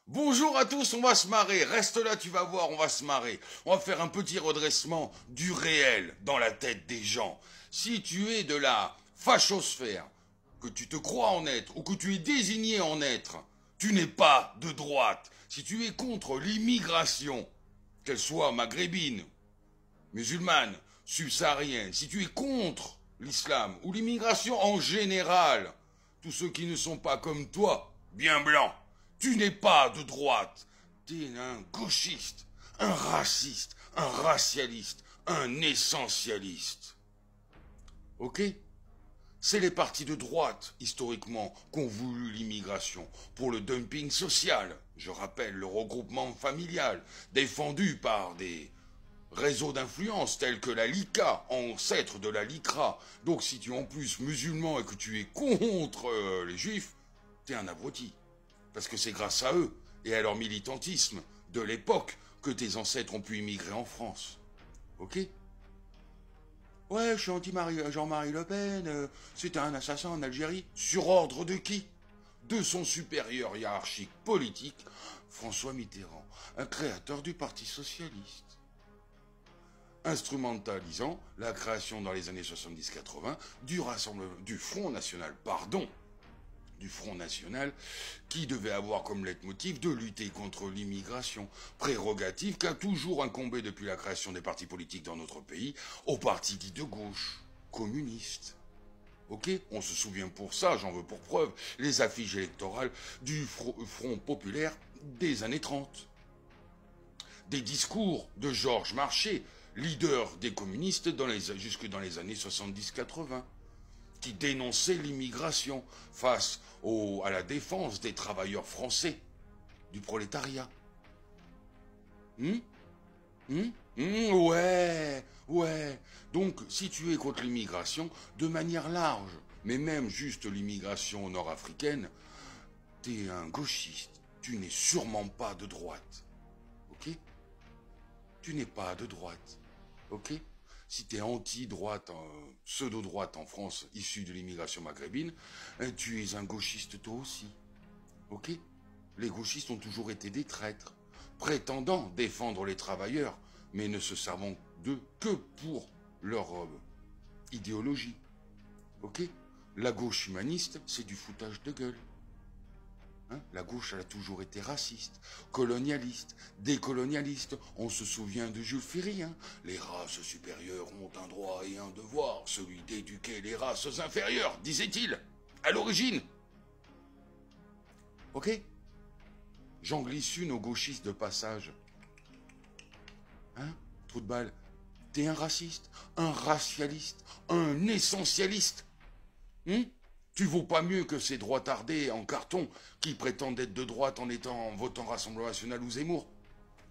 Bonjour à tous, on va se marrer. Reste là, tu vas voir, on va se marrer. On va faire un petit redressement du réel dans la tête des gens. Si tu es de la fachosphère, que tu te crois en être ou que tu es désigné en être, tu n'es pas de droite. Si tu es contre l'immigration, qu'elle soit maghrébine, musulmane, subsaharienne, si tu es contre l'islam ou l'immigration en général, tous ceux qui ne sont pas comme toi, bien blancs, tu n'es pas de droite. T'es un gauchiste, un raciste, un racialiste, un essentialiste. Ok? C'est les partis de droite, historiquement, qu'ont voulu l'immigration pour le dumping social. Je rappelle le regroupement familial, défendu par des réseaux d'influence tels que la LICA, ancêtre de la LICRA. Donc si tu es en plus musulman et que tu es contre les juifs, t'es un abruti. Parce que c'est grâce à eux et à leur militantisme de l'époque que tes ancêtres ont pu immigrer en France. Ok? Ouais, je suis anti-Jean-Marie Le Pen, c'était un assassin en Algérie. Sur ordre de qui? De son supérieur hiérarchique politique, François Mitterrand, un créateur du Parti Socialiste. Instrumentalisant la création dans les années 70-80 du Front National, du Front National, qui devait avoir comme leitmotiv de lutter contre l'immigration, prérogative qu'a toujours incombé depuis la création des partis politiques dans notre pays aux partis dits de gauche, communistes. Ok? On se souvient pour ça, j'en veux pour preuve, les affiches électorales du Front populaire des années 30. Des discours de Georges Marchais, leader des communistes jusque dans les années 70-80, qui dénonçait l'immigration face à la défense des travailleurs français, du prolétariat. Ouais. Donc, si tu es contre l'immigration, de manière large, mais même juste l'immigration nord-africaine, t'es un gauchiste. Tu n'es sûrement pas de droite. Ok? Tu n'es pas de droite. Ok? Si tu es anti-droite, pseudo-droite en France, issue de l'immigration maghrébine, tu es un gauchiste toi aussi. Ok? Les gauchistes ont toujours été des traîtres, prétendant défendre les travailleurs, mais ne se servant d'eux que pour leur idéologie. Ok? La gauche humaniste, c'est du foutage de gueule. Hein, la gauche, elle a toujours été raciste, colonialiste, décolonialiste. On se souvient de Jules Ferry. Hein. Les races supérieures ont un droit et un devoir, celui d'éduquer les races inférieures, disait-il, à l'origine. Ok? Jean Glissu, nos gauchistes de passage. Hein? Trou de balle. T'es un raciste, un racialiste, un essentialiste. Tu vaux pas mieux que ces droitardés en carton qui prétendent être de droite en votant Rassemblement National ou Zemmour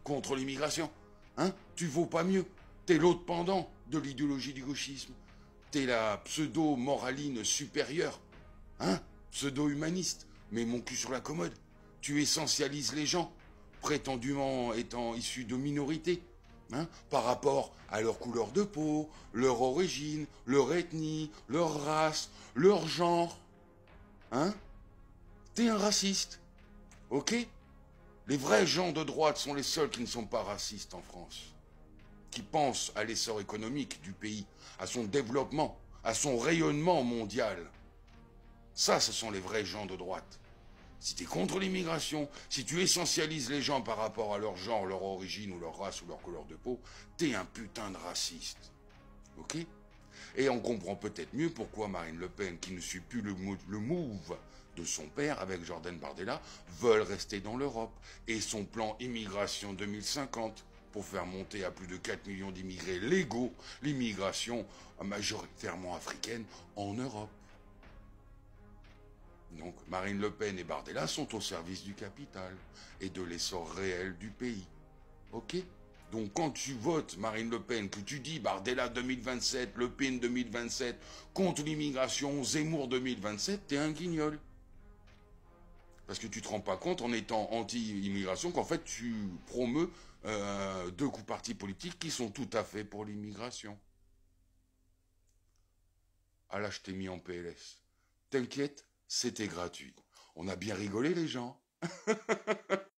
contre l'immigration. Hein? Tu vaux pas mieux. T'es l'autre pendant de l'idéologie du gauchisme. T'es la pseudo-moraline supérieure. Hein? Pseudo-humaniste. Mais mon cul sur la commode. Tu essentialises les gens, prétendument étant issus de minorités. Hein, par rapport à leur couleur de peau, leur origine, leur ethnie, leur race, leur genre. Hein? T'es un raciste. Ok? Les vrais gens de droite sont les seuls qui ne sont pas racistes en France. Qui pensent à l'essor économique du pays, à son développement, à son rayonnement mondial. Ça, ce sont les vrais gens de droite. Si tu es contre l'immigration, si tu essentialises les gens par rapport à leur genre, leur origine ou leur race ou leur couleur de peau, t'es un putain de raciste. Ok? Et on comprend peut-être mieux pourquoi Marine Le Pen, qui ne suit plus le move de son père avec Jordan Bardella, veulent rester dans l'Europe. Et son plan immigration 2050 pour faire monter à plus de 4 millions d'immigrés légaux l'immigration majoritairement africaine en Europe. Donc Marine Le Pen et Bardella sont au service du capital et de l'essor réel du pays. Ok? Donc quand tu votes Marine Le Pen, que tu dis Bardella 2027, Le Pen 2027, contre l'immigration, Zemmour 2027, t'es un guignol. Parce que tu te rends pas compte en étant anti-immigration qu'en fait tu promeus deux partis politiques qui sont tout à fait pour l'immigration. Ah là, je t'ai mis en PLS. T'inquiète, c'était gratuit. On a bien rigolé les gens.